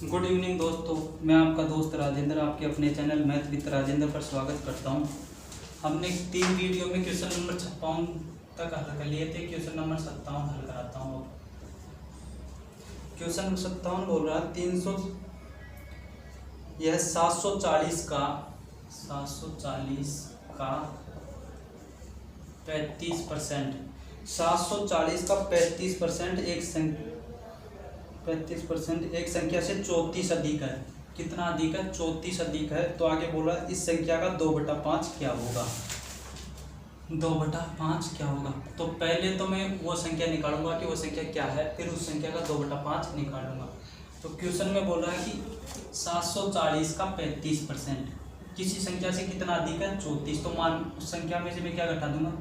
Good evening दोस्तों, मैं आपका दोस्त राजेंद्र आपके अपने चैनल मैथ विद राजेंद्र पर स्वागत करता हूं। हमने 3 वीडियो में क्वेश्चन नंबर 56 तक हल कर लिए थे। क्वेश्चन नंबर 57 हल कराता हूं। क्वेश्चन नंबर 57 बोल रहा है 300 यह 740 का 35%। 740 का 35% एक संख्या से 34 अधिक है। कितना अधिक है? 34 अधिक है। तो आगे बोला इस संख्या का 2/5 क्या होगा? 2/5 क्या होगा? तो पहले तो मैं वो संख्या निकालूंगा कि वो संख्या क्या है, फिर उस संख्या का 2/5 निकालूंगा। तो क्वेश्चन में बोल रहा है कि 740 का 35% किसी संख्या से कितना अधिक है? 34। तो मान उस संख्या में से मैं क्या घटा दूंगा?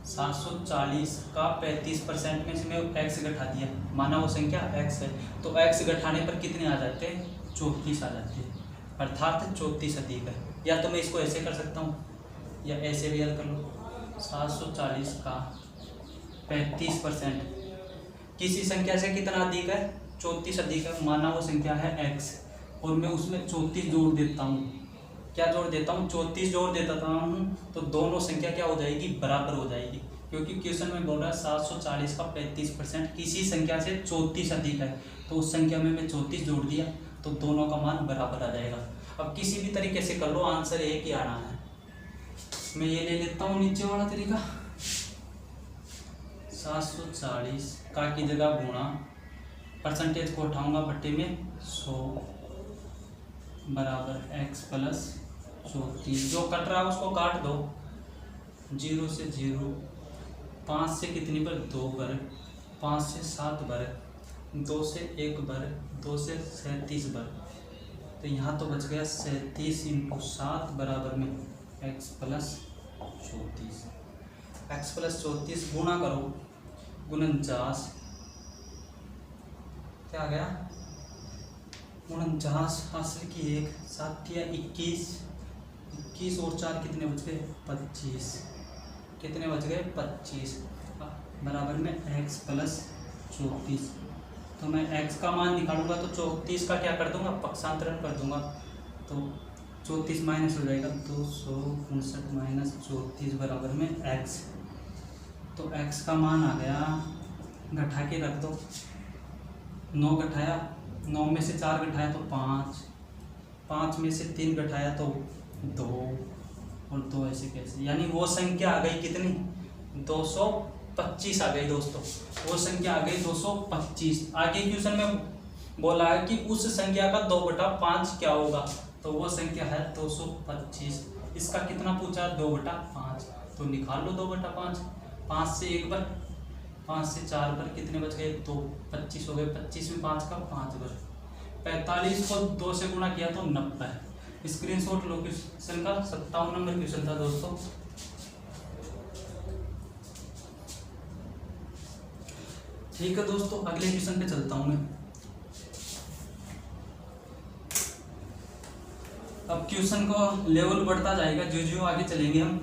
740 का 35% में से मैं x घटा दिया, माना वो संख्या x है। तो x घटाने पर कितने आ जाते हैं? 34 आ जाते हैं, अर्थात 34 अधिक है। या तो मैं इसको ऐसे कर सकता हूँ या ऐसे भी याद कर लो। 740 का 35% किसी संख्या से कितना अधिक है? 34 अधिक है, माना वो संख्या है x, और मैं उसमें 34 जोड़ देता हूँ। क्या जोड़ देता हूँ? 34 जोड़ देता हूँ। तो दोनों संख्या क्या हो जाएगी? बराबर हो जाएगी, क्योंकि क्वेश्चन में बोल रहा है 740 का 35% किसी संख्या से 34 अधिक है। तो उस संख्या में मैं 34 जोड़ दिया, तो दोनों का मान बराबर आ जाएगा। अब किसी भी तरीके से कर लो, आंसर एक ही आना है। मैं ये ले लेता हूँ नीचे वाला तरीका। 740 का की जगह गुणा, परसेंटेज को उठाऊंगा बट्टे में 100 बराबर x प्लस 34। जो कट रहा है उसको काट दो। 0 से 0, 5 से कितनी बार? 2 बार, 5 से 7 बार, 2 से 1 बार, 2 से 37 बार। तो यहाँ तो बच गया 37 × 7 बराबर में x प्लस 34। x प्लस 34 गुणा करो, 49 क्या आ गया? 49 हासिल की 1, 7 या 21, 21 और 4 कितने बच गए? 25। कितने बच गए? 25 बराबर में x प्लस 34। तो मैं x का मान निकालूंगा तो 34 का क्या कर दूंगा? पक्षांतरण कर दूंगा। तो 34 माइनस हो जाएगा, 259 माइनस 34 बराबर में x। तो x का मान आ गया, घटा के रख दो। 9 घटाया, 9 में से 4 घटाया तो 5, 5 में से 3 घटाया तो 2, और 2 ऐसे कैसे? यानी वो संख्या आ गई कितनी? 225 आ गई दोस्तों। वो संख्या आ गई 225। आगे क्वेश्चन में बोला है कि उस संख्या का 2/5 क्या होगा? तो वो संख्या है 225। इसका कितना पूछा? 2/5। तो निकाल लो 2/5। 5 से 1 बार, 5 से 4 बार, कितने बच गए? 2, 25 हो गए। 25 में 5 का 5 बार। 45 को 2 से गुणा किया तो 90। स्क्रीनशॉट लो क्वेश्चन का। 57 नंबर क्वेश्चन था दोस्तों। ठीक है दोस्तों, अगले क्वेश्चन पे चलता हूं मैं। अब क्वेश्चन का लेवल बढ़ता जाएगा, जो जो आगे चलेंगे हम।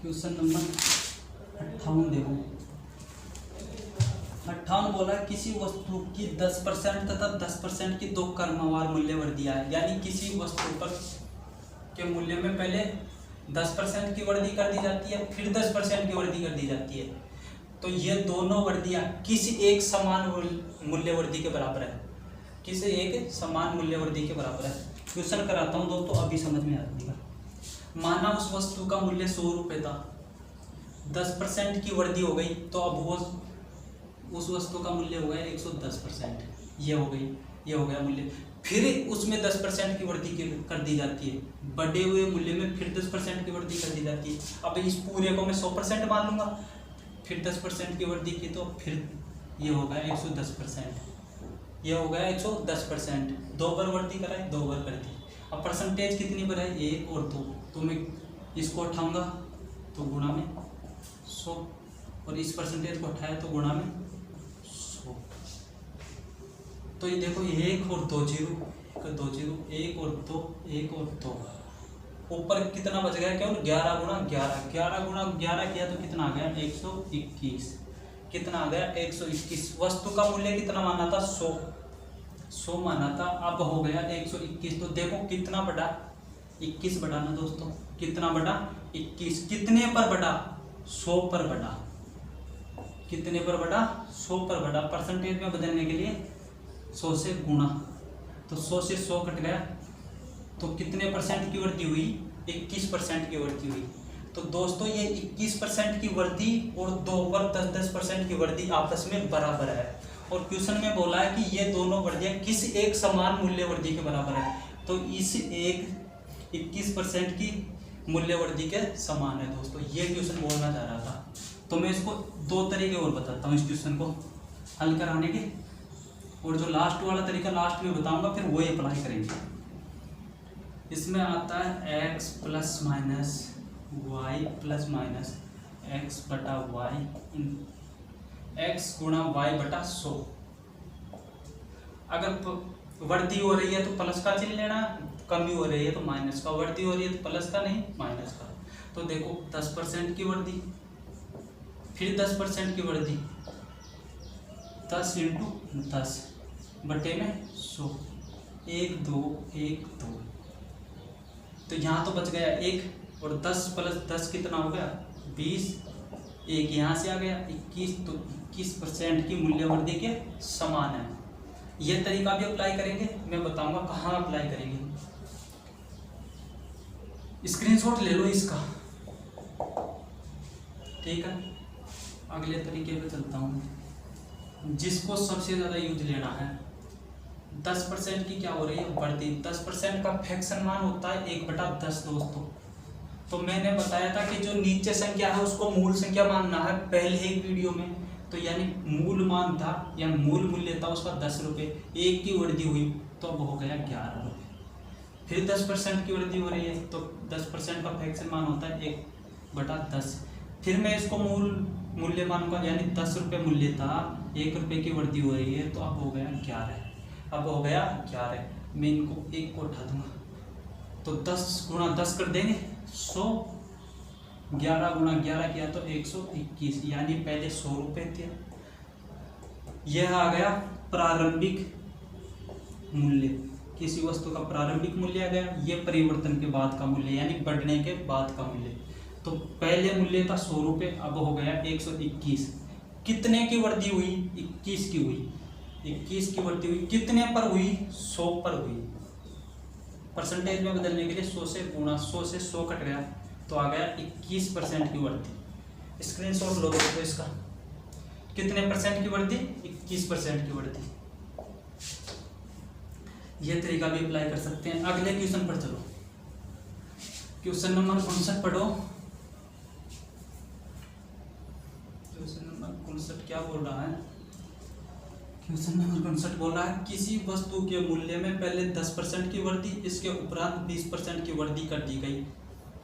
क्वेश्चन नंबर 58 देखो। 58 बोला किसी वस्तु की 10% तथा 10% की 2 क्रमवार मूल्य वृद्धि है। यानी किसी वस्तु पर के मूल्य में पहले 10% की वृद्धि कर दी जाती है, फिर 10% की वृद्धि कर दी जाती है। तो ये दोनों वृद्धियां किसी एक समान मूल्य वृद्धि के बराबर है। किसी एक समान मूल्य वृद्धि के बराबर है। क्वेश्चन कराता हूँ दोस्तों, अभी समझ में आ जाएगा। माना उस वस्तु का मूल्य 100 रुपये था, 10% की वृद्धि हो गई, तो अब वो उस वस्तु का मूल्य हो गया 110%। ये हो गई, ये हो गया मूल्य। फिर उसमें 10% की वृद्धि कर दी जाती है। बढ़े हुए मूल्य में फिर 10% की वृद्धि कर दी जाती है। अब इस पूरे को मैं 100% मान लूंगा, फिर 10% की वृद्धि की, तो फिर ये हो गया 110%। ये हो गया 110%। 2 बार वृद्धि कराए, 2 बार कर दी। अब परसेंटेज कितनी बार है? 1 और 2। तो मैं इसको उठाऊंगा तो गुणा में 100, और इस परसेंटेज को उठाया तो गुणा में 100। तो ये देखो, 1 और 2 0, 1 और 2, 1 और 2, 1 और 2, ऊपर कितना बच गया, केवल 11 गुणा 11, 11 गुणा 11 किया तो कितना आ गया 121, कितना आ गया 121। वस्तु का मूल्य कितना माना था 100 माना था, अब हो गया 121। तो देखो कितना बढ़ा, 21 बढ़ा ना दोस्तों, कितना बढ़ा 21, कितने पर बढ़ा 100 पर बढ़ा, कितने पर बढ़ा 100 पर बढ़ा। परसेंटेज में बदलने के लिए 100 से गुणा, तो 100 से 100 कट गया, तो कितने परसेंट की वृद्धि हुई 21% की वृद्धि हुई। तो दोस्तों ये 21% की वृद्धि और 2 पर 10% की वृद्धि आपस में बराबर है, और क्वेश्चन में बोला है कि ये दोनों वृद्धियां किस एक समान मूल्य वृद्धि के बराबर है, तो इस एक 21% की मूल्य वृद्धि के समान है दोस्तों, ये क्वेश्चन बोलना चाह रहा था। तो मैं इसको 2 तरीके और बताता हूँ इस क्वेश्चन को हल कराने के, और जो लास्ट वाला तरीका लास्ट में बताऊंगा फिर वही अप्लाई करेंगे। इसमें आता है x plus minus Y plus minus X बटा वाई इन x गुणा वाई बटा 100। अगर वृद्धि हो रही है तो प्लस का चिन्ह लेना, कमी हो रही है तो माइनस का, वृद्धि हो रही है तो प्लस का नहीं माइनस का। तो देखो 10% की वृद्धि, फिर 10% की वृद्धि, 10 × 10 बटे में 100, 1 2 1 2, तो यहाँ तो बच गया 1, और 10 + 10 कितना हो गया 20, 1 यहाँ से आ गया 21, तो 21% की मूल्य वृद्धि के समान है। यह तरीका भी अप्लाई करेंगे, मैं बताऊंगा कहाँ अप्लाई करेंगे। स्क्रीनशॉट ले लो इसका, ठीक है। अगले तरीके पे चलता हूँ, जिसको सबसे ज़्यादा यूज लेना है। 10% की क्या हो रही है वृद्धि, 10% का फ्रैक्शन मान होता है 1/10 दोस्तों। तो मैंने बताया था कि जो नीचे संख्या है उसको मूल संख्या मानना है पहले ही वीडियो में, तो यानी मूल मान था या मूल मूल्य था उसका 10 रुपये, 1 की वृद्धि हुई तो अब हो गया 11 रुपये। फिर 10% की वृद्धि हो रही है तो 10% का फ्रैक्शन मान होता है 1/10। फिर मैं इसको मूल मूल्य मानूंगा, यानी 10 रुपये मूल्य था, 1 रुपये की वृद्धि हो रही है तो अब हो गया 11, अब हो गया 11। मैं इनको 1 को उठा दूंगा तो 10 गुणा 10 कर देंगे 100, 11 गुणा 11 किया तो 121, यानी पहले 100 रुपये थे। यह आ गया प्रारंभिक मूल्य, किसी वस्तु का प्रारंभिक मूल्य आ गया, ये परिवर्तन के बाद का मूल्य यानी बढ़ने के बाद का मूल्य। तो पहले मूल्य था 100 रुपये, अब हो गया 121। कितने की वृद्धि हुई 21 की हुई, 21 की वृद्धि हुई, कितने पर हुई 100 पर हुई। परसेंटेज में बदलने के लिए 100 से गुणा, 100 से 100 कट गया तो आ गया 21% की वृद्धि। स्क्रीनशॉट लो दोस्तों इसका, कितने परसेंट की वृद्धि 21% की वृद्धि। यह तरीका भी अप्लाई कर सकते हैं। अगले क्वेश्चन पर चलो, क्वेश्चन नंबर 59 पढ़ो। क्वेश्चन नंबर 59 क्या बोल रहा है, क्वेश्चन नंबर 59 बोल रहा है किसी वस्तु के मूल्य में पहले 10% की वृद्धि, इसके उपरांत 20% की वृद्धि कर दी गई।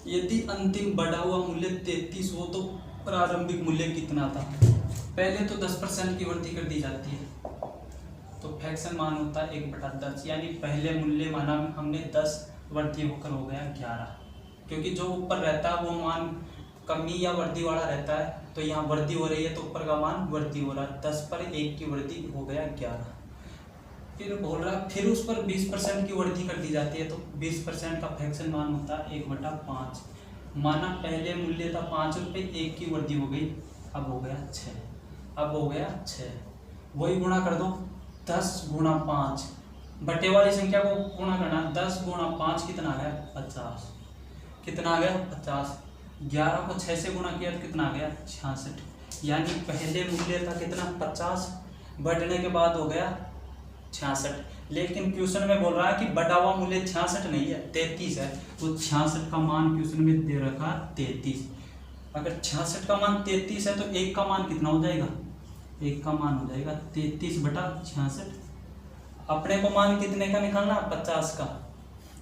यदि अंतिम बढ़ा हुआ मूल्य 33 हो तो प्रारंभिक मूल्य कितना था। पहले तो 10% की वृद्धि कर दी जाती है तो फ्रैक्शन मान होता है 1/10, यानी पहले मूल्य माना हमने 10, वृद्धि होकर हो गया 11, क्योंकि जो ऊपर रहता है वो मान कमी या वृद्धि वाला रहता है, तो यहाँ वृद्धि हो रही है तो ऊपर का मान वृद्धि हो रहा है, 10 पर 1 की वृद्धि हो गया 11। फिर बोल रहा है फिर उस पर 20% की वृद्धि कर दी जाती है तो 20% का फ्रैक्शन मान होता है 1/5। माना पहले मूल्य था 5 रुपये, 1 की वृद्धि हो गई, अब हो गया 6, अब हो गया 6। वही गुणा कर दो, 10 गुणा 5, बटे वाली संख्या को गुणा करना, 10 गुणा 5 कितना आ गया 50, कितना आ गया 50। 11 को 6 से गुणा किया तो कितना आ गया 66, यानी पहले मूल्य था कितना 50, बढ़ने के बाद हो गया 66। लेकिन क्वेश्चन में बोल रहा है कि बढ़ा हुआ मूल्य 66 नहीं है 33 है, तो 66 का मान क्वेश्चन में दे रखा 33। अगर 66 का मान 33 है तो 1 का मान कितना हो जाएगा, 1 का मान हो जाएगा 33/66। अपने को मान कितने का निकालना 50 का,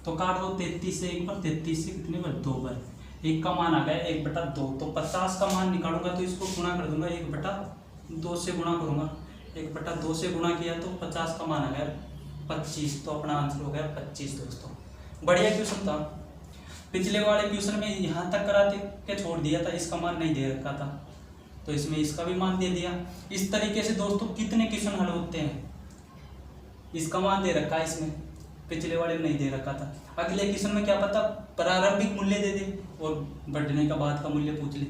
तो काट दो 33 से 1 पर, 33 से कितने पर 2 पर, 1 का मान आ गया 1/2। तो 50 का मान निकालूंगा तो इसको गुणा कर दूंगा, 1/2 से गुणा करूंगा, 1/2 से गुणा किया तो 50 का मान आ गया 25, तो अपना आंसर हो गया 25 दोस्तों। बढ़िया क्वेश्चन था। पिछले वाले क्वेश्चन में यहाँ तक करा के छोड़ दिया था, इसका मान नहीं दे रखा था, तो इसमें इसका भी मान दे दिया। इस तरीके से दोस्तों कितने क्वेश्चन हल होते हैं। इसका मान दे रखा है इसमें, पिछले वाले में नहीं दे रखा था। अगले क्वेश्चन में क्या पता प्रारंभिक मूल्य दे दे और बढ़ने का बाद का मूल्य पूछ ले।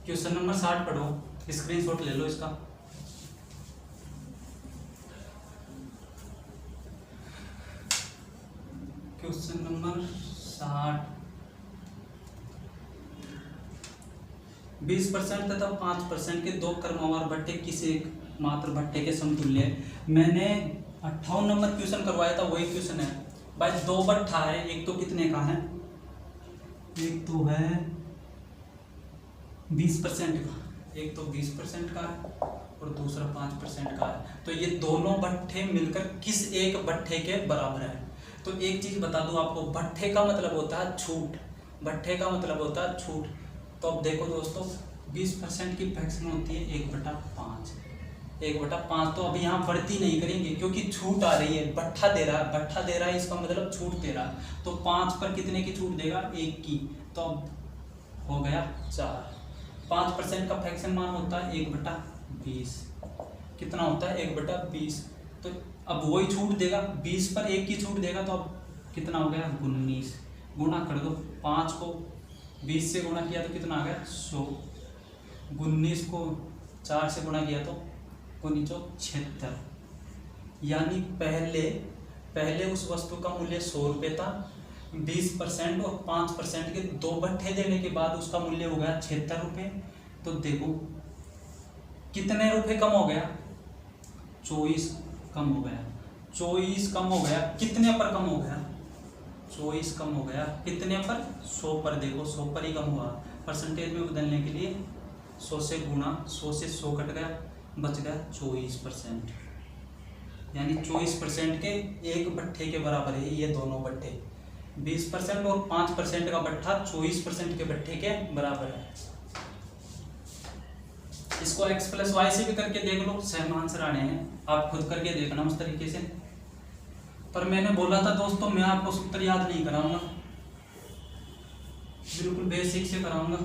क्वेश्चन नंबर 60 पढ़ो, स्क्रीनशॉट ले लो इसका। क्वेश्चन नंबर 60, 20% तथा 5% के दो क्रमवार भट्टे किसी एक मात्र भट्टे के समतुल्य है। मैंने 58 नंबर क्वेश्चन करवाया था, वही क्वेश्चन है भाई। दो भट्ठा है, एक तो कितने का है, एक तो है 20% का, एक तो 20% का है और दूसरा 5% का है। तो ये दोनों भट्ठे मिलकर किस एक भट्ठे के बराबर है। तो एक चीज बता दूं आपको, भट्ठे का मतलब होता है छूट, भट्ठे का मतलब होता है छूट। तो अब देखो दोस्तों, 20% की फ्रैक्शन होती है 1/5, 1/5। तो अभी यहाँ बढ़ती नहीं करेंगे क्योंकि छूट आ रही है, भट्ठा दे रहा है, भट्ठा दे रहा है, इसका मतलब छूट दे रहा है। तो 5 पर कितने की छूट देगा, 1 की। तो अब हो गया 4। 5% का फ्रैक्शन मान होता है 1/20, कितना होता है 1/20। तो अब वही छूट देगा, 20 पर 1 की छूट देगा, तो अब कितना हो गया 19। गुणा कर दो, 5 को 20 से गुणा किया तो कितना आ गया 100, 19 को 4 से गुणा किया तो 76। यानी पहले उस वस्तु का मूल्य 100 रुपये था, 20% और 5% के दो भट्ठे देने के बाद उसका मूल्य हो गया 76 रुपये। तो देखो कितने रुपए कम हो गया, 24 कम हो गया, 24 कम हो गया। कितने पर कम हो गया, 24 कम हो गया, कितने पर 100 पर। देखो 100 पर ही कम हुआ। परसेंटेज में बदलने के लिए 100 से गुणा, 100 से 100 कट गया, बच गया 24%। यानी 24% के एक भट्ठे के बराबर है ये दोनों भट्ठे। 20% और 5% का भट्ठा 24% के भट्ठे के बराबर है। इसको x + y से भी करके देख लो, सेम आंसर आने हैं। आप खुद करके देखना उस तरीके से। पर मैंने बोला था दोस्तों, मैं आपको सूत्र याद नहीं कराऊंगा, बिल्कुल बेसिक से कराऊंगा।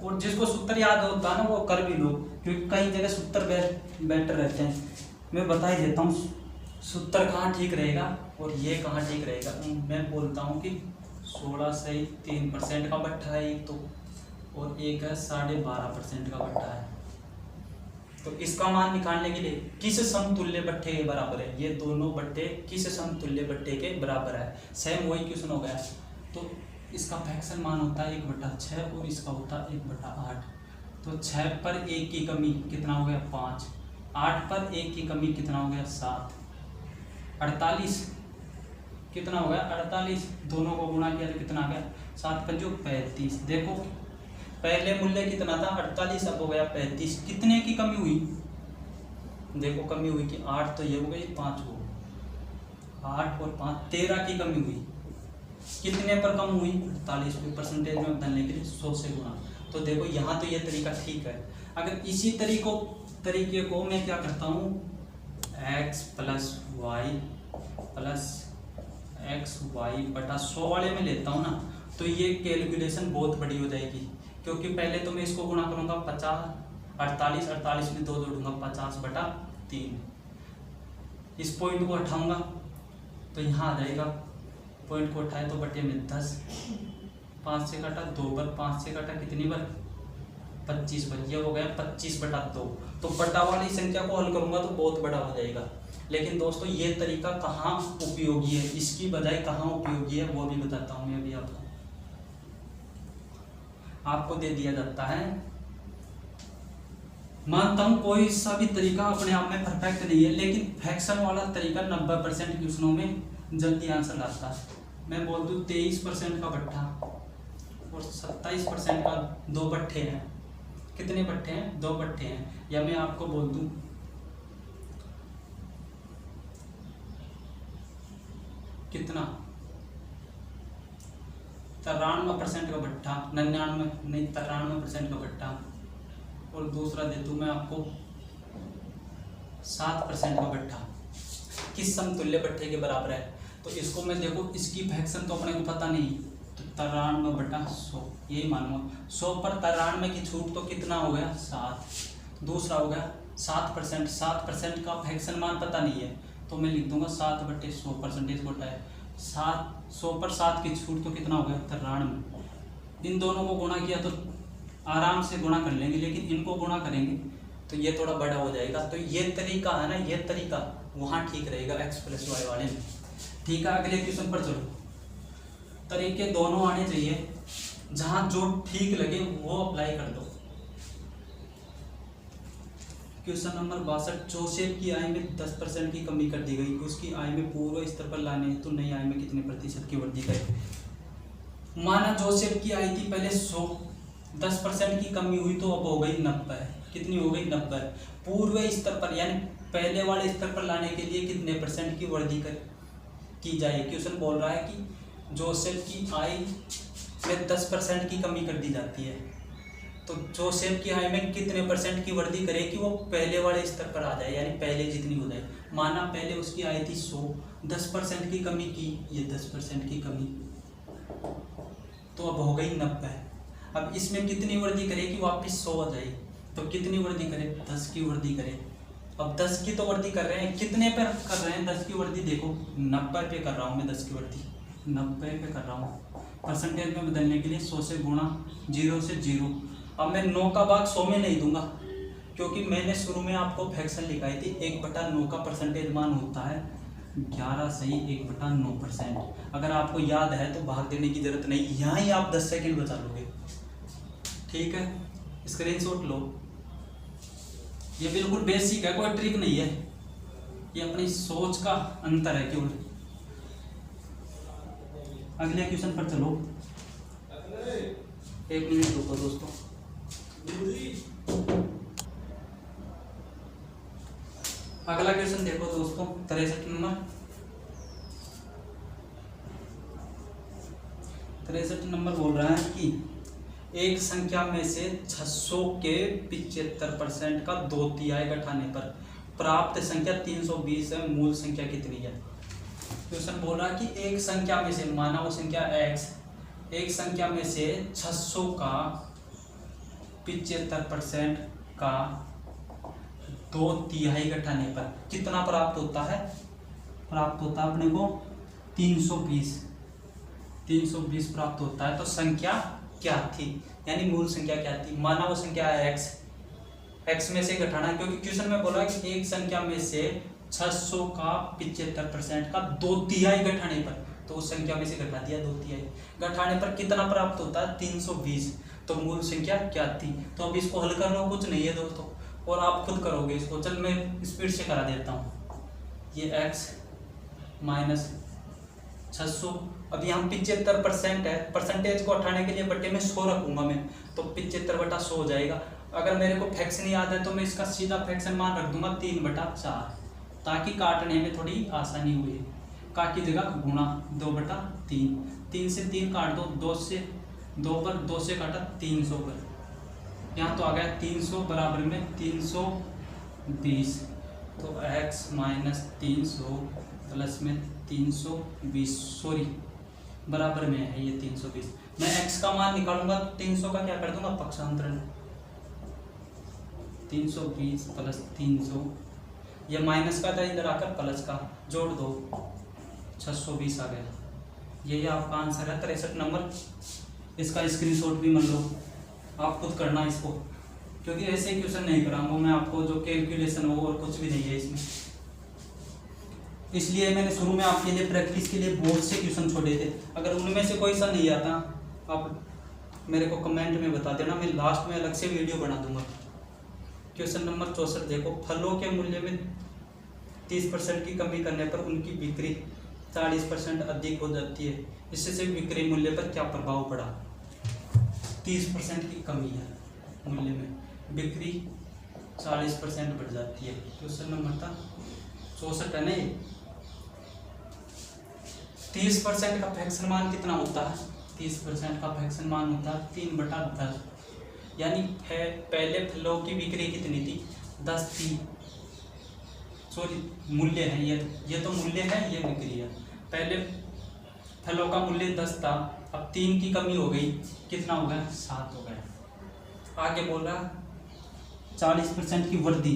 और जिसको सूत्र याद होता है ना वो कर भी लो, क्योंकि कई जगह सूत्र बेटर रहते हैं। मैं बता ही देता हूँ सूत्र कहाँ ठीक रहेगा और ये कहाँ ठीक रहेगा। मैं बोलता हूँ कि 16 सही 3% का भट्ठा है एक तो, और एक है 12.5% का भट्ठा है। तो इसका मान निकालने के लिए किस समतुल्य भट्ठे के बराबर है, ये दोनों भट्ठे किस समतुल्य भट्ठे के बराबर है। सेम वही क्वेश्चन हो गया। तो इसका फ्रैक्शन मान होता है 1/6 और इसका होता है 1/8। तो 6 पर 1 की कमी कितना हो गया 5, 8 पर 1 की कमी कितना हो गया 7, 48 कितना हो गया 48। दोनों को गुणा किया तो कितना आ गया 7 × 35। देखो पहले मूल्य कितना था 48, अब हो गया 35। कितने की कमी हुई, देखो कमी हुई कि 8 तो ये हो गई, 5 हो, 8 और 5 13 की कमी हुई। कितने पर कम हुई 48 पे। परसेंटेज में बदलने के लिए 100 से गुणा। तो देखो यहाँ तो ये तरीका ठीक है। अगर इसी तरीके को मैं क्या करता हूँ, x + y + x/y/100 वाले में लेता हूँ ना, तो ये कैलकुलेशन बहुत बड़ी हो जाएगी। क्योंकि पहले तो मैं इसको गुणा करूँगा 50, 48 में 2 जोड़ूंगा 50/3। इस पॉइंट को हटाऊंगा तो यहाँ आ जाएगा, पॉइंट को उठाए तो बटे में 10, 5 से काटा 2 बार, 5 से काटा कितनी बार 25 बार, ये हो गया 25/2। तो बटा वाली संख्या को हल करूंगा तो बहुत बड़ा हो जाएगा। लेकिन दोस्तों ये तरीका कहाँ उपयोगी है, इसकी बजाय कहाँ उपयोगी है वो भी बताता हूँ मैं अभी आपको दे दिया जाता है। मानता हूँ कोई सा भी तरीका अपने आप में परफेक्ट नहीं है, लेकिन फ्रैक्शन वाला तरीका 90% क्वेश्चनों में जल्दी आंसर लाता है। मैं बोल दूँ 23% का भट्ठा और 27% का 2 भट्ठे हैं। कितने भट्ठे हैं, 2 भट्ठे हैं। या मैं आपको बोल दूँ कितना 93% का भट्ठा, 93% का भट्ठा, और दूसरा दे दूँ मैं आपको 7% का भट्ठा किस समतुल्य भट्ठे के बराबर है। तो इसको मैं देखो, इसकी फ्रैक्शन तो अपने को पता नहीं, तो 93/100 यही मानूंगा। 100 पर 93 की छूट तो कितना हो गया 7। दूसरा हो गया 7%। 7% का फ्रैक्शन मान पता नहीं है, तो मैं लिख दूंगा 7/100 परसेंटेज कोटा है। 100 पर 7 की छूट तो कितना हो गया 93। इन दोनों को गुणा किया तो आराम से गुणा कर लेंगे, लेकिन इनको गुणा करेंगे तो ये थोड़ा बड़ा हो जाएगा। तो ये तरीका है ना, ये तरीका वहाँ ठीक रहेगा x+y वाले में। ठीक है, अगले क्वेश्चन पर चलो। तरीके दोनों आने चाहिए, जहाँ जो ठीक लगे वो अप्लाई कर दो। Question number 62। जोसेफ की आय में 10% की कमी कर दी गई, उसकी आय में पूर्व स्तर पर लाने तो नई आय में कितने प्रतिशत की वृद्धि करे। माना जोसेफ की आय थी पहले 100, 10% की कमी हुई तो अब हो गई 90। कितनी हो गई 90। पूर्व स्तर पर यानी पहले वाले स्तर पर लाने के लिए कितने % की वृद्धि की जाए। क्वेश्चन बोल रहा है कि जोसेफ की आय में 10% की कमी कर दी जाती है, तो जोसेफ की आय में कितने % की वृद्धि करे कि वो पहले वाले स्तर पर आ जाए, यानी पहले जितनी हो जाए। माना पहले उसकी आय थी 100, 10% की कमी की, ये 10% की कमी, तो अब हो गई 90। अब इसमें कितनी वृद्धि करे कि वापस 100 आ जाए, तो कितनी वृद्धि करे 10 की वृद्धि करे। अब 10 की तो वृद्धि कर रहे हैं, कितने पर कर रहे हैं 10 की वृद्धि, देखो 90 पे कर रहा हूँ मैं 10 की वृद्धि, 90 पे कर रहा हूँ। परसेंटेज में बदलने के लिए 100 से गुणा, 0 से 0। अब मैं 9 का भाग 100 में नहीं दूंगा, क्योंकि मैंने शुरू में आपको फ्रैक्शन लिखाई थी 1/9 का परसेंटेज मान होता है 11 सही 1/9%। अगर आपको याद है तो भाग देने की जरूरत नहीं, यहाँ ही आप 10 सेकेंड बचा लोगे। ठीक है, स्क्रीनशॉट लो। ये बिल्कुल बेसिक है, कोई ट्रिक नहीं है, ये अपनी सोच का अंतर है केवल। अगले क्वेश्चन पर चलो, 1 मिनट रुको दोस्तों। अगला क्वेश्चन देखो दोस्तों, 63 नंबर। 63 नंबर बोल रहा है कि एक संख्या में से 600 के 75% का 2/3 घटाने पर प्राप्त संख्या 320 है, मूल संख्या कितनी है। क्वेश्चन बोल रहा है कि एक संख्या में से, माना वो संख्या x, एक संख्या में से 600 का 75% का 2/3 घटाने पर कितना प्राप्त होता है। प्राप्त होता है अपने को 320 प्राप्त होता है। तो संख्या क्या थी, यानी मूल संख्या क्या थी। माना वो संख्या है x में से घटाना, क्योंकि क्वेश्चन में बोला कि एक संख्या में से 600 का 75% का 2/3 घटाने पर, तो उस संख्या में से घटा दिया 2/3 घटाने पर कितना प्राप्त होता है 320। तो मूल संख्या क्या थी। तो अब इसको हल करना कुछ नहीं है दोस्तों, और आप खुद करोगे इसको। चल मैं स्पीड से करा देता हूँ। ये x माइनस 600, अभी हम 75% है, परसेंटेज को हटाने के लिए बट्टे में 100 रखूंगा मैं, तो 75/100 हो जाएगा। अगर मेरे को फ्रैक्शन याद है तो मैं इसका सीधा फ्रैक्शन मान रख दूंगा 3/4, ताकि काटने में थोड़ी आसानी हुई। का की जगह गुणा 2/3, 3 से 3 काट दो, 2 से 2 पर 2 से काटा 300 पर, यहाँ तो आ गया 300 बराबर में 320। तो x माइनस 300 प्लस में 320, सॉरी बराबर में है ये 320। मैं x का मान निकालूंगा तो 300 का क्या कर दूंगा पक्षांतरण, 320 प्लस 300, ये माइनस का था इधर आकर प्लस का, जोड़ दो 620 आ गया। यही आपका आंसर है 63 नंबर। इसका स्क्रीनशॉट भी मान लो, आप खुद करना इसको, क्योंकि ऐसे क्वेश्चन नहीं कराऊंगा मैं आपको जो कैलकुलेशन हो, और कुछ भी नहीं है इसमें। इसलिए मैंने शुरू में आपके लिए प्रैक्टिस के लिए बहुत से क्वेश्चन छोड़े थे। अगर उनमें से कोई सा नहीं आता आप मेरे को कमेंट में बता देना, मैं लास्ट में अलग से वीडियो बना दूंगा। क्वेश्चन नंबर 64 देखो, फलों के मूल्य में 30% की कमी करने पर उनकी बिक्री 40% अधिक हो जाती है, इससे बिक्री मूल्य पर क्या प्रभाव पड़ा। 30% की कमी है मूल्य में, बिक्री 40% बढ़ जाती है। क्वेश्चन नंबर था 64 है ना ये। 30% का फ्रैक्शन मान कितना होता है, 30% का फ्रैक्शन मान होता है 3/10, यानी पहले फलों की बिक्री कितनी थी 10 थी, सॉरी मूल्य है ये तो मूल्य है, ये बिक्री है। पहले फलों का मूल्य 10 था, अब 3 की कमी हो गई, कितना हो गया? 7 हो गया। आगे बोल रहा 40% की वृद्धि,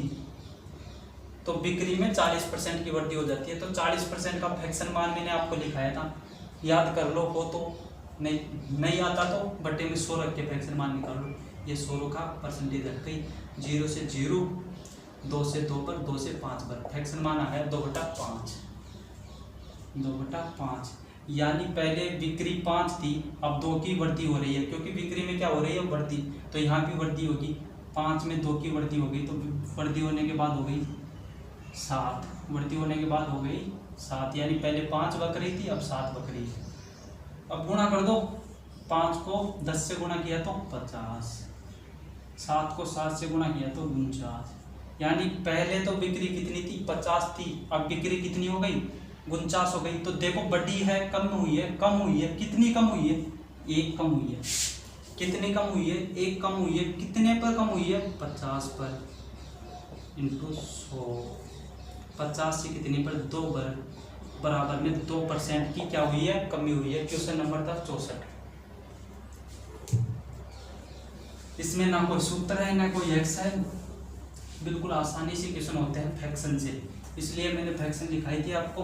तो बिक्री में 40% की वृद्धि हो जाती है। तो 40% का फ्रैक्शन मान मैंने आपको लिखाया था, याद कर लो। हो तो नहीं आता तो बटे में 100 रख के फ्रैक्शन मान निकाल लो। ये 100 का परसेंटेज है, कहीं 0 से 0, 2 से 2 पर, 2 से 5 पर फ्रैक्शन मान आ गया 2/5, 2/5। यानी पहले बिक्री 5 थी, अब 2 की वृद्धि हो रही है, क्योंकि बिक्री में क्या हो रही है? वृद्धि। तो यहाँ भी वृद्धि होगी, 5 में 2 की वृद्धि हो गई, तो वृद्धि होने के बाद हो गई 7, वृद्धि होने के बाद हो गई 7। यानी पहले 5 बक रही थी, अब 7 बक रही है। अब गुणा कर दो, 5 को 10 से गुणा किया तो 50, 7 को 7 से गुणा किया तो 49। यानी पहले तो बिक्री कितनी थी? 50 थी, अब बिक्री कितनी हो गई? 49 हो गई। तो देखो बढ़ी है, कम हुई है? कम हुई है। कितनी कम हुई है? 1 कम हुई है। कितनी कम हुई है? 1 कम हुई है। कितने पर कम हुई है? 50 पर, इंटू 100। 50 से कितनी पर? 2 पर, बराबर में 2% की क्या हुई है? कमी हुई है। क्वेश्चन नंबर था 64। इसमें ना कोई सूत्र है, ना कोई एक्स है, बिल्कुल आसानी से क्वेश्चन होते हैं फ्रैक्शन से, इसलिए मैंने फ्रैक्शन दिखाई थी आपको।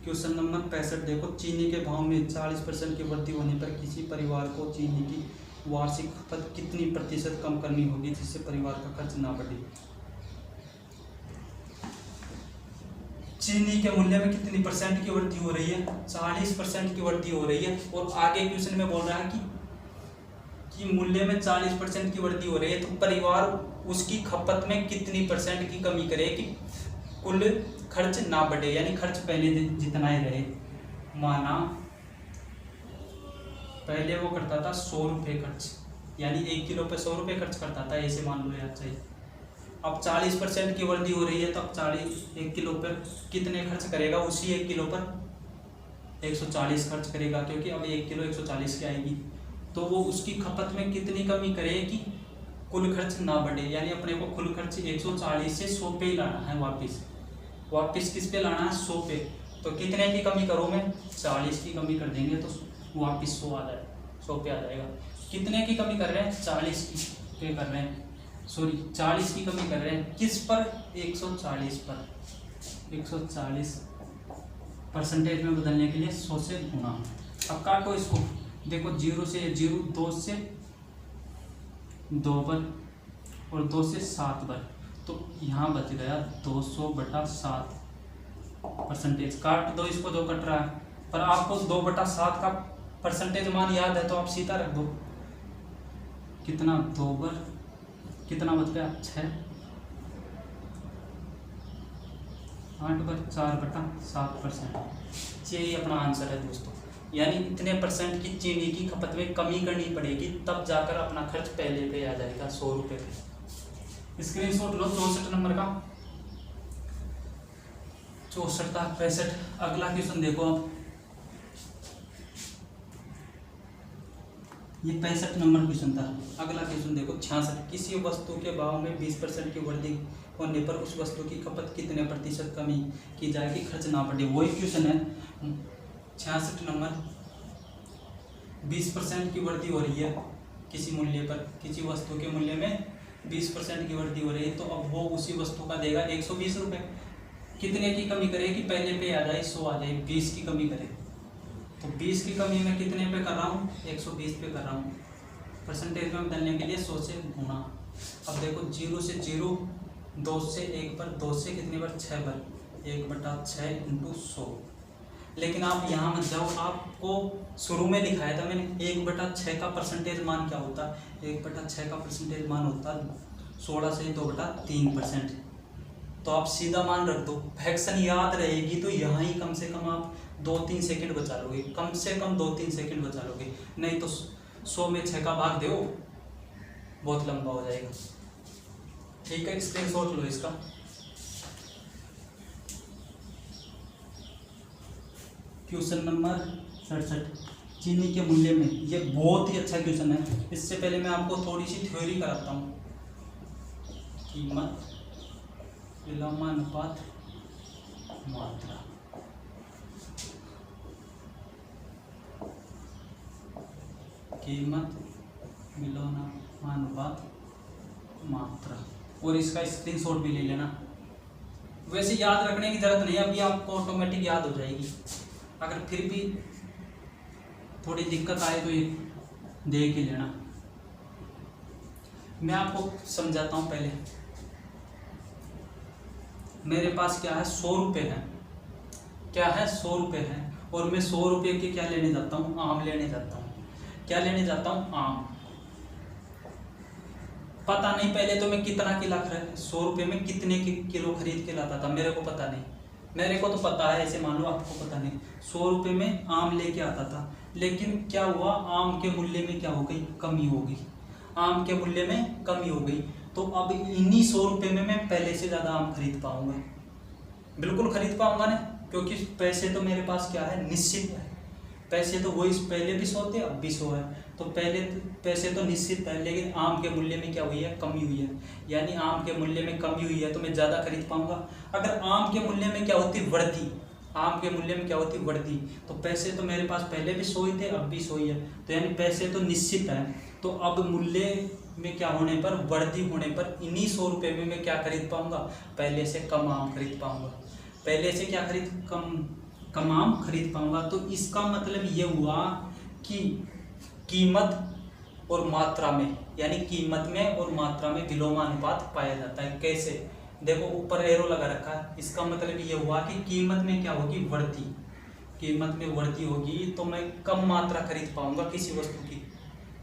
क्वेश्चन नंबर 65 देखो, चीनी के भाव में 40% की वृद्धि होने पर किसी परिवार को चीनी की वार्षिक खपत कितनी प्रतिशत कम करनी होगी जिससे परिवार का खर्च ना बढ़े? चीनी के मूल्य में कितनी परसेंट की वृद्धि हो रही है? 40% की वृद्धि हो रही है। और आगे क्वेश्चन में बोल रहा है कि मूल्य में 40% की वृद्धि हो रही है, तो परिवार उसकी खपत में कितनी परसेंट की कमी करे कि कुल खर्च ना बढ़े, यानी खर्च पहले जितना ही रहे। माना पहले वो करता था 100 रुपये खर्च, यानी 1 किलो पे 100 रुपये खर्च करता था, ऐसे मान लो याद चाहिए। अब 40% की वृद्धि हो रही है, तो अब 1 किलो पर कितने खर्च करेगा? उसी 1 किलो पर 140 खर्च करेगा, क्योंकि अब 1 किलो 140 की आएगी। तो वो उसकी खपत में कितनी कमी करे कि कुल खर्च ना बढ़े, यानी अपने को कुल खर्च 140 से 100 पे ही लाना है, वापस किस पे लाना है? 100 पे। तो कितने की कमी करूँ मैं? 40 की कमी कर देंगे तो वापस 100 आ जाए, 100 पे आ जाएगा। कितने की कमी कर रहे हैं? 40 की पे कर रहे हैं, सॉरी 40 की कमी कर रहे हैं। किस पर? 140 पर। 140 परसेंटेज में बदलने के लिए 100 से गुणा। अब काटो इसको, देखो 0 से 0, 2 से 2 पर और 2 से 7 पर, तो यहाँ बच गया 200/7 परसेंटेज। काट दो इसको, जो कट रहा है, पर आपको 2/7 का परसेंटेज मान याद है तो आप सीधा रख दो। कितना? 2 पर कितना बच गया? 6, 8 पर 4/7%। यही अपना आंसर है दोस्तों। यानी इतने परसेंट की चीनी की खपत में कमी करनी पड़ेगी, तब जाकर अपना खर्च पहले पे आ जाएगा 100 रुपये पे। स्क्रीनशॉट लो 64 नंबर का। 64 था 65। अगला क्वेश्चन देखो आप, ये 65 नंबर क्वेश्चन था। अगला क्वेश्चन देखो 66। किसी वस्तु के भाव में 20% की वृद्धि होने पर उस वस्तु की खपत कितने प्रतिशत कमी की जाएगी, खर्च ना बढ़े? वही क्वेश्चन है 66 नंबर। 20% की वृद्धि हो रही है किसी मूल्य पर, किसी वस्तु के मूल्य में 20% की वृद्धि हो रही है, तो अब वो उसी वस्तु का देगा 120 रुपये। कितने की कमी करे कि पहले पे आ जाए 100 आ जाए? 20 की कमी करे, तो 20 की कमी मैं कितने पे कर रहा हूँ? 120 पे कर रहा हूँ। परसेंटेज में बदलने के लिए 100 से गुणा। अब देखो 0 से 0, 2 से 1 पर, 2 से कितने पर? 6 पर, 1/6 इंटू 100। लेकिन आप यहाँ मत जाओ, आपको शुरू में दिखाया था मैंने 1/6 का परसेंटेज मान क्या होता है? 1/6 का परसेंटेज मान होता है 16 से 2/3%। तो आप सीधा मान रख दो, फ्रैक्शन याद रहेगी, तो यहाँ ही कम से कम आप 2-3 सेकंड बचा लोगे, कम से कम 2-3 सेकंड बचा लोगे। नहीं तो 100 में 6 का भाग दो, बहुत लंबा हो जाएगा। ठीक है, स्क्रीनशॉट लो इसका। Question number 67। चीनी के मूल्य में, ये बहुत ही अच्छा क्वेश्चन है। इससे पहले मैं आपको थोड़ी सी थ्योरी कराता हूँ। कीमत, विलोमानुपात, मात्रा। कीमत विलोमानुपात मात्रा, और इसका स्क्रीनशॉट भी ले लेना। वैसे याद रखने की जरूरत नहीं है, अभी आपको ऑटोमेटिक याद हो जाएगी। अगर फिर भी थोड़ी दिक्कत आए तो ये देख ही लेना। मैं आपको समझाता हूँ। पहले मेरे पास क्या है, 100 रुपये है। क्या है, 100 रुपये है, और मैं 100 रुपये के क्या लेने जाता हूँ, आम लेने जाता हूँ। क्या लेने जाता हूँ, आम। पता नहीं पहले तो मैं कितना किला 100 रुपये में कितने किलो खरीद के लाता था, मेरे को पता नहीं। मेरे को तो पता है, ऐसे मान लो आपको पता नहीं। 100 रुपये में आम लेके आता था, लेकिन क्या हुआ, आम के मूल्य में क्या हो गई, कमी हो गई। आम के मूल्य में कमी हो गई, तो अब इन्हीं 100 रुपये में मैं पहले से ज़्यादा आम खरीद पाऊंगा। बिल्कुल खरीद पाऊंगा ना, क्योंकि पैसे तो मेरे पास क्या है, निश्चित है। पैसे तो वही पहले भी 100 थे, अब भी 100 है, तो पहले पैसे तो निश्चित है, लेकिन आम के मूल्य में क्या हुई है, कमी हुई है। यानी आम के मूल्य में कमी हुई है तो मैं ज़्यादा खरीद पाऊंगा। अगर आम के मूल्य में क्या होती, वृद्धि, आम के मूल्य में क्या होती, वृद्धि, तो पैसे तो मेरे पास पहले भी 100 ही थे, अब भी 100 ही है, तो यानी पैसे तो निश्चित है। तो अब मूल्य में क्या होने पर, वृद्धि होने पर, इन्हीं 100 रुपये में मैं क्या खरीद पाऊंगा, पहले से कम आम खरीद पाऊंगा। पहले से क्या कम आम खरीद पाऊंगा। तो इसका मतलब ये हुआ कि कीमत और मात्रा में, यानी कीमत में और मात्रा में विलोमानुपात पाया जाता है। कैसे, देखो ऊपर एरो लगा रखा है, इसका मतलब ये हुआ कि कीमत में क्या होगी, वृद्धि। कीमत में वृद्धि होगी तो मैं कम मात्रा खरीद पाऊंगा किसी वस्तु की।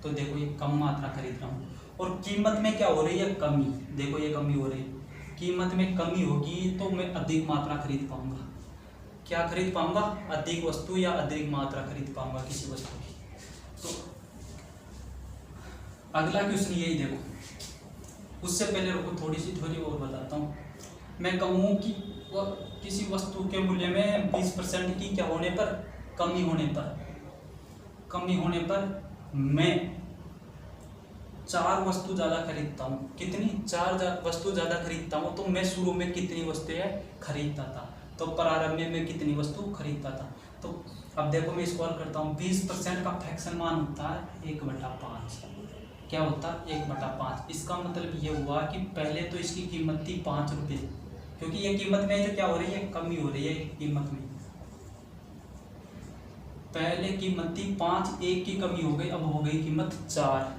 तो देखो ये कम मात्रा खरीद रहा हूँ। और कीमत में क्या हो रही है, कमी। देखो ये कमी हो रही है, कीमत में कमी होगी तो मैं अधिक मात्रा खरीद पाऊंगा। क्या खरीद पाऊंगा, अधिक वस्तु या अधिक मात्रा खरीद पाऊंगा किसी वस्तु की। तो अगला क्वेश्चन यही देखो। उससे पहले रुको, थोड़ी सी थ्योरी और बताता हूँ। मैं कहूँ कि किसी वस्तु के मूल्य में 20% की क्या होने पर, कमी होने पर मैं 4 वस्तु ज़्यादा खरीदता हूँ। कितनी, 4 वस्तु ज़्यादा खरीदता हूँ। तो मैं शुरू में कितनी वस्तुएं खरीदता था, तो प्रारंभ में मैं कितनी वस्तु खरीदता था। तो अब देखो मैं सॉल्व करता हूँ। 20% का फ्रैक्शन मान होता है 1/5। क्या होता है, 1/5। इसका मतलब ये हुआ कि पहले तो इसकी कीमत थी 5 रुपये, क्योंकि ये कीमत में जो क्या हो रही है, कमी हो रही है कीमत में। पहले कीमत थी 5, 1 की कमी हो गई, अब हो गई कीमत 4।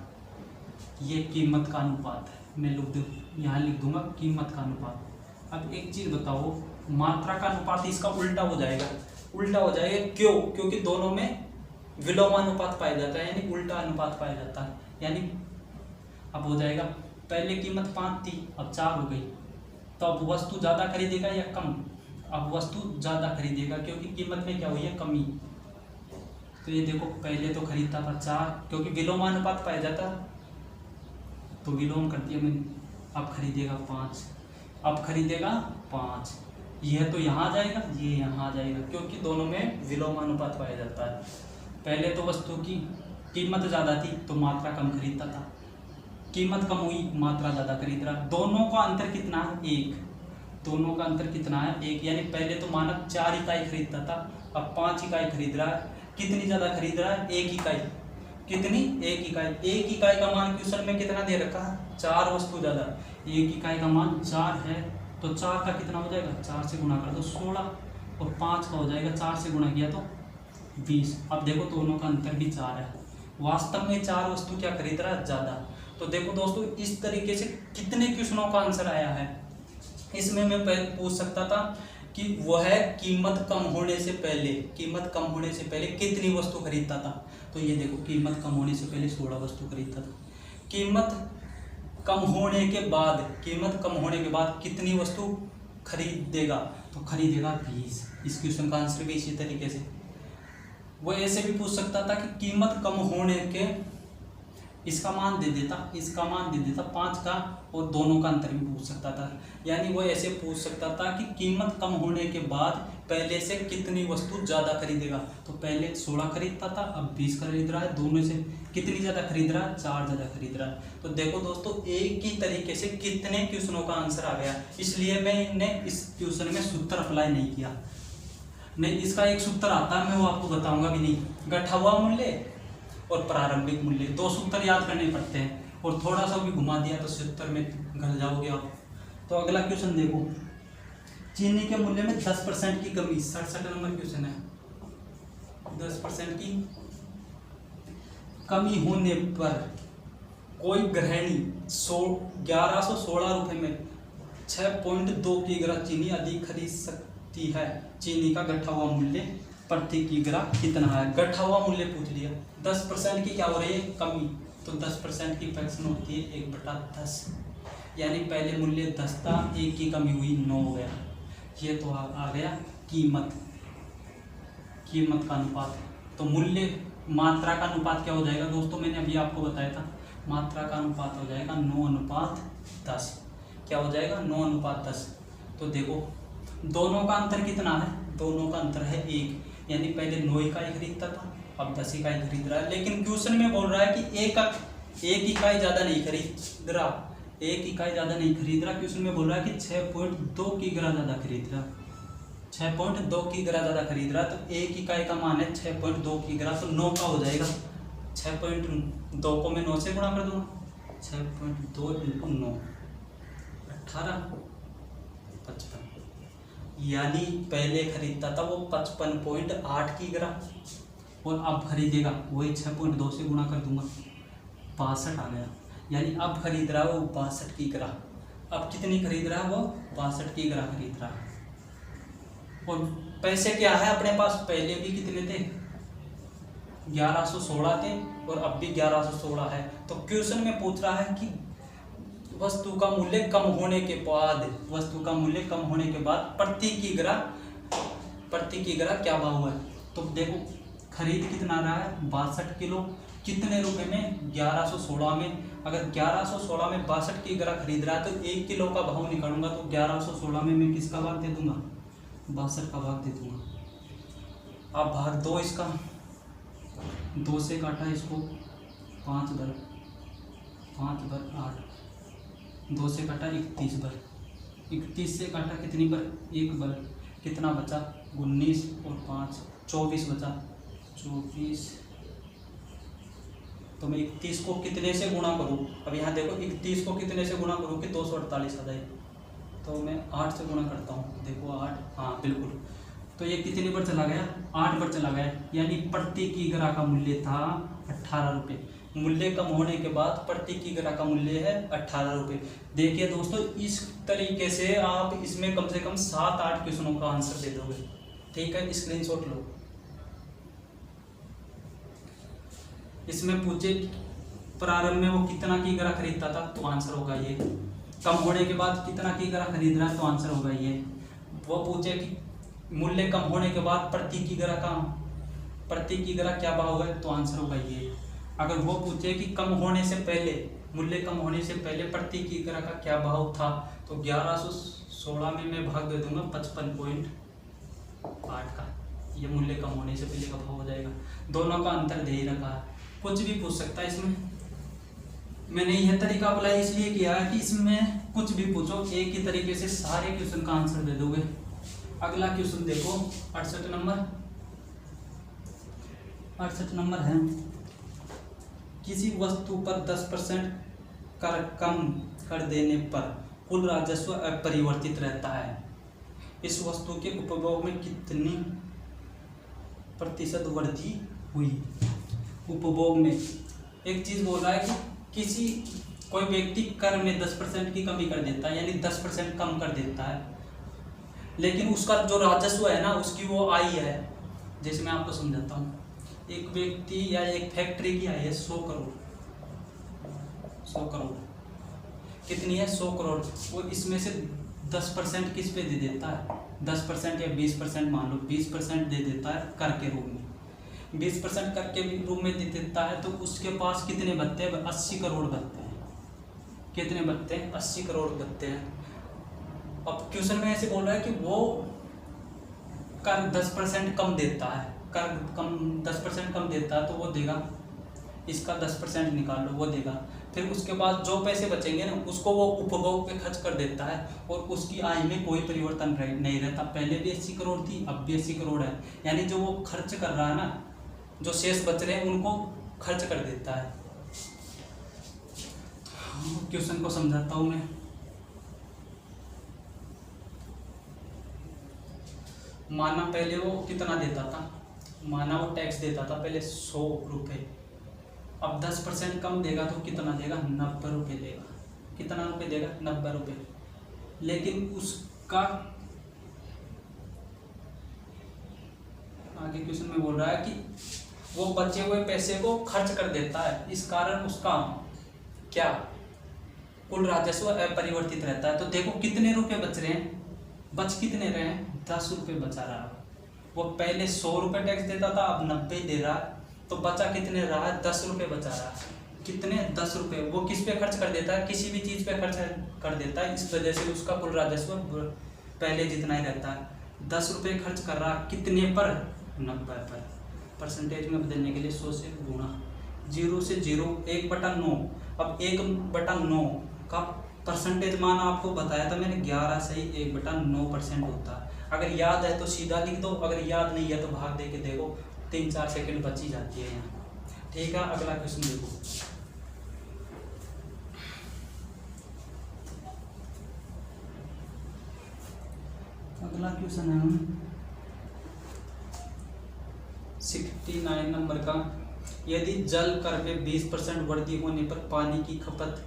ये कीमत का अनुपात है, मैं यहाँ लिख दूंगा कीमत का अनुपात। अब एक चीज बताओ, मात्रा का अनुपात इसका उल्टा हो जाएगा। क्यों, क्योंकि दोनों में विलोमानुपात पाया जाता है, यानी उल्टा अनुपात पाया जाता है। यानी अब हो जाएगा, पहले कीमत 5 थी, अब 4 हो गई, तो अब वस्तु ज़्यादा खरीदेगा या कम, अब वस्तु ज़्यादा खरीदेगा, क्योंकि कीमत में क्या हुई है, कमी। तो ये देखो पहले तो खरीदता था 4, क्योंकि विलोमानुपात पाया जाता, तो विलोम कर दिया मैंने। अब खरीदेगा 5, यह तो यहाँ जाएगा, ये यहाँ जाएगा, क्योंकि दोनों में विलोमानुपात पाया जाता है। पहले तो वस्तु की कीमत ज़्यादा थी तो मात्रा कम खरीदता था, कीमत कम हुई, मात्रा ज़्यादा खरीद रहा। दोनों का अंतर कितना है, 1। दोनों का अंतर कितना है, 1। यानी पहले तो मानव 4 इकाई खरीदता था, अब 5 इकाई खरीद रहा है। कितनी ज़्यादा खरीद रहा है, 1 इकाई। कितनी, 1 इकाई। 1 इकाई का मान क्वेश्चन में कितना दे रखा है, 4 वस्तु ज़्यादा। 1 इकाई का मान 4 है, तो 4 का कितना हो जाएगा, 4 से गुणा कर दो 16, और 5 का हो जाएगा 4 से गुणा किया तो 20। अब देखो दोनों का अंतर भी 4 है, वास्तव में 4 वस्तु क्या खरीद रहा है, ज़्यादा। तो देखो दोस्तों, इस तरीके से कितने क्वेश्चनों का आंसर आया है। इसमें मैं पूछ सकता था कि वह कीमत कम होने से पहले कितनी वस्तु खरीदता था। तो ये देखो, कीमत कम होने से पहले 16 वस्तु खरीदता था। कीमत कम होने के बाद कितनी वस्तु खरीदेगा, तो खरीदेगा 20। इस क्वेश्चन का आंसर भी इसी तरीके से। वो ऐसे भी पूछ सकता था कि कीमत कम होने के, इसका मान दे देता 5 का, और दोनों का अंतर भी पूछ सकता था। यानी वो ऐसे पूछ सकता था कि कीमत कम होने के बाद पहले से कितनी वस्तु ज़्यादा खरीदेगा। तो पहले 16 खरीदता था, अब 20 खरीद रहा है। दोनों से कितनी ज़्यादा खरीद रहा है, 4 ज़्यादा खरीद रहा है। तो देखो दोस्तों, एक ही तरीके से कितने क्वेश्चनों का आंसर आ गया। इसलिए मैंने इस क्वेश्चन में सूत्र अप्लाई नहीं किया। नहीं, इसका एक सूत्र आता है, मैं वो आपको बताऊंगा भी नहीं। घटा हुआ मूल्य और प्रारंभिक मूल्य। 2 सूत्र याद करने पड़ते हैं और थोड़ा सा भी घुमा दिया तो 70 में घल जाओगे आप। तो अगला क्वेश्चन देखो, चीनी के मूल्य में 10% की कमी। 67 नंबर क्वेश्चन है। 10% की कमी होने पर कोई गृहिणी 1116 रुपये में 6.2 किग्रा चीनी अधिक खरीद सकती है। चीनी का गठा हुआ मूल्य प्रति किग्रा कितना है? गठा हुआ मूल्य पूछ लिया। 10% की क्या हो रही है? कमी। तो 10% की फ्रैक्शन होती है 1/10, यानी पहले मूल्य 10 था, 1 की कमी हुई 9 हो गया। ये तो आ गया कीमत का अनुपात। तो मूल्य मात्रा का अनुपात क्या हो जाएगा दोस्तों? मैंने अभी आपको बताया था, मात्रा का अनुपात हो जाएगा 9:10। क्या हो जाएगा? 9:10। तो देखो दोनों का अंतर कितना है? दोनों का अंतर है 1, यानी पहले 9 इकाई खरीदता था, अब 10 इकाई खरीद रहा है। लेकिन क्वेश्चन में बोल रहा है कि एक इकाई ज़्यादा नहीं खरीद रहा, 1 इकाई ज़्यादा नहीं खरीद रहा। क्वेश्चन में बोल रहा है कि 6.2 किग्रा ज़्यादा खरीद रहा, 6.2 किग्रा ज़्यादा खरीद रहा। तो 1 इकाई का मान है 6.2 किग्रा, तो 9 का हो जाएगा। 6.2 को मैं 9 से गुणा कर दूंगा, 6.2 × 9 18, 55। यानी पहले खरीदता था वो 55.8 किग्रा और अब खरीदेगा वही 6.2 से गुणा कर दूंगा, 62 आ गया। यानी अब खरीद रहा है वो 62 किग्रा। अब कितनी खरीद रहा है वो? 62 किग्रा खरीद रहा है। और पैसे क्या है अपने पास? पहले भी कितने थे? 1116 थे और अब भी 1116 है। तो क्वेश्चन में पूछ रहा है कि वस्तु का मूल्य कम होने के बाद, प्रति किग्रा क्या भाव है? तो देखो खरीद कितना रहा है? 62 किलो। कितने रुपए में? 1116 में। अगर 1116 में 62 किग्रा खरीद रहा है तो 1 किलो का भाव निकालूंगा तो 1116 में मैं किसका भाग दे दूंगा? 62 का भाग दे दूंगा। अब भाग 2 इसका, 2 से काटा इसको 5 बार 8, 2 से काटा 31 बार, 31 से काटा कितनी बार? 1 बार। कितना बचा? 19 और 5 24 बचा, 24। तो मैं 31 को कितने से गुणा करूँ? अब यहाँ देखो 31 को कितने से गुणा करूँ कि 248 आ जाए। तो मैं 8 से गुणा करता हूँ, देखो 8, हाँ बिल्कुल। तो ये कितनी बार चला गया? 8 बार चला गया। यानी प्रति किग्रा का मूल्य था 18 रुपये। मूल्य कम होने के बाद प्रति किग्रा का मूल्य है 18 रुपये। देखिए दोस्तों इस तरीके से आप इसमें कम से कम 7-8 क्वेश्चनों का आंसर दे दोगे। ठीक है, स्क्रीनशॉट लो। इसमें पूछे प्रारंभ में वो कितना किग्रा खरीदता था, तो आंसर होगा ये। कम होने के बाद कितना किग्रा खरीद रहा है, तो आंसर होगा ये। वो पूछे कि मूल्य कम होने के बाद प्रति किग्रा क्या भाव है, तो आंसर होगा ये। अगर वो पूछे कि कम होने से पहले, मूल्य कम होने से पहले प्रति किग्रा का क्या भाव था, तो 1116 में मैं भाग दे दूंगा 55.8 का। ये मूल्य कम होने से पहले का भाव हो जाएगा। दोनों का अंतर दे ही रखा है, कुछ भी पूछ सकता है इसमें। मैंने यह तरीका अप्लाई इसलिए किया है कि इसमें कुछ भी पूछो एक ही तरीके से सारे क्वेश्चन का आंसर दे दोगे। अगला क्वेश्चन देखो 68 नंबर है, किसी वस्तु पर 10% कर कम कर देने पर कुल राजस्व अपरिवर्तित रहता है। इस वस्तु के उपभोग में कितनी प्रतिशत वृद्धि हुई? उपभोग में एक चीज बोल रहा है कि कोई व्यक्ति कर में 10% की कमी कर देता है, यानी 10% कम कर देता है, लेकिन उसका जो राजस्व है ना, उसकी वो आय है। जैसे मैं आपको समझाता हूँ, एक व्यक्ति या एक फैक्ट्री की आय है 100 करोड़। कितनी है? 100 करोड़। वो इसमें से 10% किस पे दे देता है? 10% या 20% मान लो, 20% दे देता है कर के रूप में। 20% कर के रूप में दे देता है तो उसके पास कितने बचते हैं? 80 करोड़ बचते हैं। कितने बचते हैं? 80 करोड़ बचते हैं। अब क्वेश्चन में ऐसे बोल रहा है कि वो कर 10% कम देता है, 10% कम देता है तो वो देगा, इसका 10% निकाल लो, वो देगा। फिर उसके बाद जो पैसे बचेंगे ना, उसको वो उपभोग पे खर्च कर देता है और उसकी आय में कोई परिवर्तन नहीं रहता। पहले भी 80 करोड़ थी, अब भी 80 करोड़ है। यानी जो वो खर्च कर रहा है ना, जो शेष बच रहे हैं उनको खर्च कर देता है। क्वेश्चन को समझाता हूँ मैं। माना पहले वो कितना देता था, माना वो टैक्स देता था पहले 100 रुपये, अब 10% कम देगा तो कितना देगा, 90 रुपये देगा। कितना रुपये देगा, 90 रुपये। लेकिन उसका आगे क्वेश्चन में बोल रहा है कि वो बचे हुए पैसे को खर्च कर देता है, इस कारण उसका क्या कुल राजस्व अपरिवर्तित रहता है। तो देखो कितने रुपए बच रहे हैं, बच कितने रहे हैं, 10 रुपये बचा रहा है। वो पहले 100 रुपये टैक्स देता था, अब 90 दे रहा है, तो बचा कितने रहा है, 10 रुपये बचा रहा है। कितने, 10 रुपये। वो किस पे खर्च कर देता है, किसी भी चीज़ पे खर्च कर देता है, इस वजह से उसका कुल राजस्व पहले जितना ही रहता है। 10 रुपये खर्च कर रहा कितने पर, 90 पर। परसेंटेज में बदलने के लिए 100 से गुणा, 0 से 0, 1/9। अब 1/9 का परसेंटेज मान आपको बताया था मैंने 11 सही 1/9% होता है। अगर याद है तो सीधा लिख दो, अगर याद नहीं है तो भाग दे के देखो, 3-4 सेकंड बची जाती है यहाँ। ठीक है, अगला क्वेश्चन देखो। अगला क्वेश्चन है 69 नंबर का। यदि जल कर में 20% वृद्धि होने पर पानी की खपत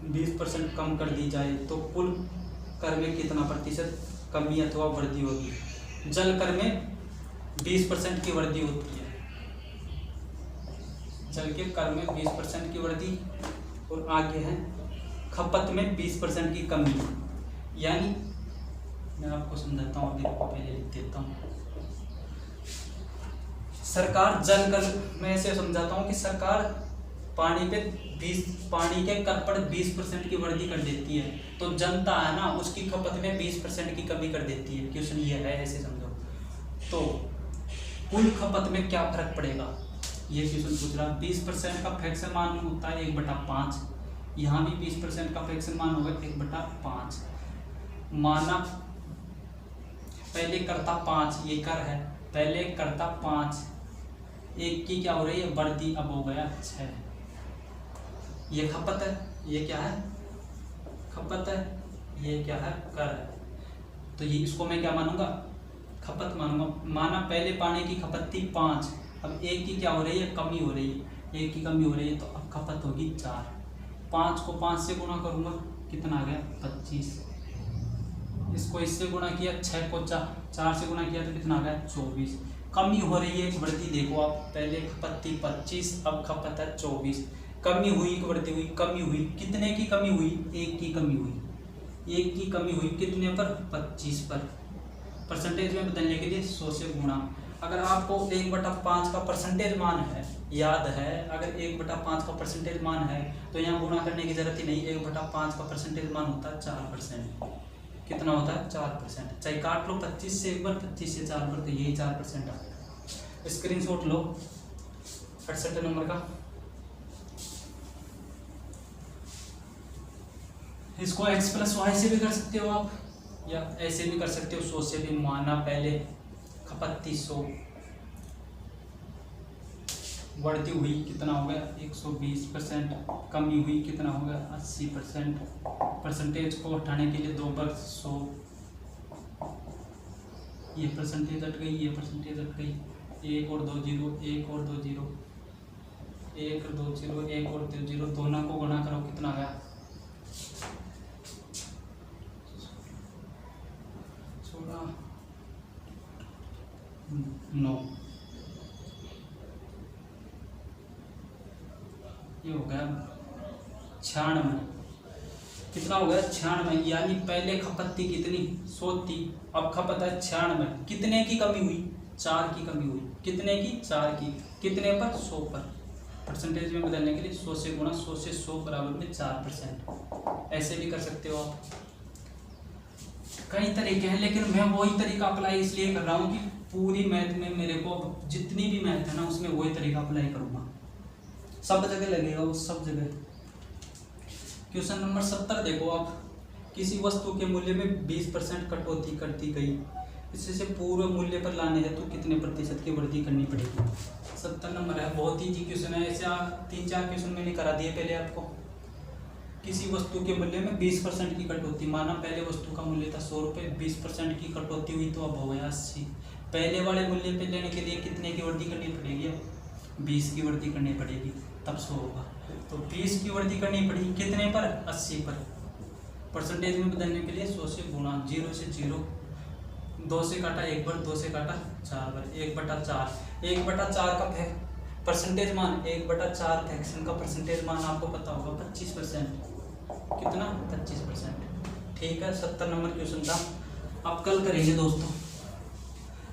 20% कम कर दी जाए तो कुल कर में कितना प्रतिशत कमी अथवा वृद्धि होगी। जल कर में 20% की वृद्धि होती है, जल के कर में 20% की वृद्धि, और आगे है खपत में 20% की कमी। यानी मैं आपको समझाता हूँ, देखो पहले लिख देता हूँ। सरकार जल कर, मैं ऐसे समझाता हूँ कि सरकार पानी के कर पर 20% की वृद्धि कर देती है, तो जनता है ना उसकी खपत में 20% की कमी कर देती है। क्वेश्चन ये है, ऐसे समझो। तो कुल खपत में क्या फर्क पड़ेगा, ये क्वेश्चन पूछ रहा है। 20% का फ्रैक्शन मान होता है 1/5, यहाँ भी 20% का फ्रैक्शन मान होगा 1/5। माना पहले करता 5, ये कर है, पहले करता 5, एक की क्या हो रही है, बढ़ती, अब हो गया 6। ये खपत है, ये क्या है, खपत है, ये क्या है, कर है। तो ये इसको मैं क्या मानूंगा, खपत मानूंगा। माना पहले पानी की खपत थी 5, अब एक की क्या हो रही है, कमी हो रही है, एक की कमी हो रही है, तो अब खपत होगी 4। 5 को 5 से गुणा करूंगा, कितना आ गया, 25। इसको इससे गुणा किया, 6 को 4 से गुणा किया तो कितना आ गया, 24। कमी हो रही है, वृद्धि देखो आप, पहले खपत थी 25, अब खपत है 24। कमी हुई, वृद्धि हुई, कमी हुई, कितने की कमी हुई, 1 की कमी हुई, 1 की कमी हुई, कितने पर, 25 पर। परसेंटेज में बदलने के लिए 100 से गुणा। अगर आपको 1/5 का परसेंटेज मान है, याद है, अगर 1/5 का परसेंटेज मान है तो यहाँ गुणा करने की जरूरत ही नहीं। 1/5 का परसेंटेज मान होता है 4%। कितना होता है, 4%। चाहे काट लो 25 से एक बार, 25 से 4 बार, तो यही 4% आ गया। स्क्रीनशॉट लो 68 नंबर का। इसको x+y से भी कर सकते हो आप, या ऐसे भी कर सकते हो, 100 से भी। माना पहले खपत थी 100, बढ़ती हुई कितना हो गया, 120%, कमी हुई कितना हो गया, 80%। परसेंटेज को हटाने के लिए 2 बार 100, ये परसेंटेज हट गई, ये परसेंटेज हट गई, 1 और 2 0, 1 और 2 0, 1 और 2 0, 1 और 2 0, दोनों को गुणा करो, कितना आ गया, 9। ये हो गया 96। कितना हो गया, 96। यानी पहले खपत थी कितनी, 100 थी, अब खपत है 96। कितने की कमी हुई, 4 की कमी हुई, कितने की, 4 की, कितने पर, 100 पर। परसेंटेज में बदलने के लिए 100 से गुणा, 100 से 100 बराबर में 4%। ऐसे भी कर सकते हो आप, कई तरीके हैं, लेकिन मैं वही तरीका अप्लाई इसलिए कर रहा हूँ कि पूरी मैथ में मेरे को जितनी भी मैथ है ना उसमें वही तरीका अप्लाई करूँगा, सब जगह लगेगा वो, सब जगह। क्वेश्चन नंबर 70 देखो आप। किसी वस्तु के मूल्य में 20% कटौती करती गई, इससे पूरे मूल्य पर लाने हैं तो कितने प्रतिशत की वृद्धि करनी पड़ेगी। 70 नंबर है, बहुत ईजी क्वेश्चन है। ऐसे 3-4 क्वेश्चन मैंने करा दिए पहले आपको। किसी वस्तु के मूल्य में 20% की कटौती, माना पहले वस्तु का मूल्य था 100 रुपये, 20% की कटौती हुई तो अब हो गया 80। पहले वाले मूल्य पे लेने के लिए कितने की वृद्धि करनी पड़ेगी? 20 की वृद्धि करनी पड़ेगी, तब 100 होगा। तो 20 की वृद्धि करनी पड़ेगी कितने पर? 80 पर। परसेंटेज में बदलने के लिए 100 से गुणा, 0 से 0, 2 से काटा 1 बार, 2 से काटा 4 बार, 1/4। 1/4 का परसेंटेज मान, 1/4 फ्रैक्शन का परसेंटेज मान आपको पता होगा 25%। कितना? 25%। ठीक है, 70 नंबर क्वेश्चन था। अब कल करेंगे दोस्तों।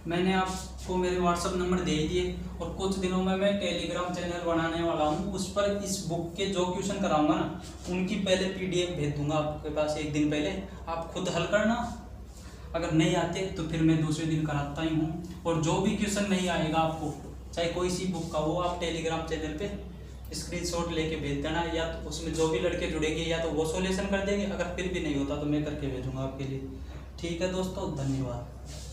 मैंने आपको मेरे व्हाट्सअप नंबर दे दिए और कुछ दिनों में मैं टेलीग्राम चैनल बनाने वाला हूँ। उस पर इस बुक के जो क्वेश्चन कराऊंगा ना, उनकी पहले PDF भेज दूंगा आपके पास एक दिन पहले। आप खुद हल करना, अगर नहीं आते तो फिर मैं दूसरे दिन कराता ही हूँ। और जो भी क्वेश्चन नहीं आएगा आपको, चाहे कोई सी बुक का हो, आप टेलीग्राम चैनल पे स्क्रीनशॉट लेके भेज देना, या तो उसमें जो भी लड़के जुड़ेंगे या तो वो सॉल्यूशन कर देंगे, अगर फिर भी नहीं होता तो मैं करके भेजूंगा आपके लिए। ठीक है दोस्तों, धन्यवाद।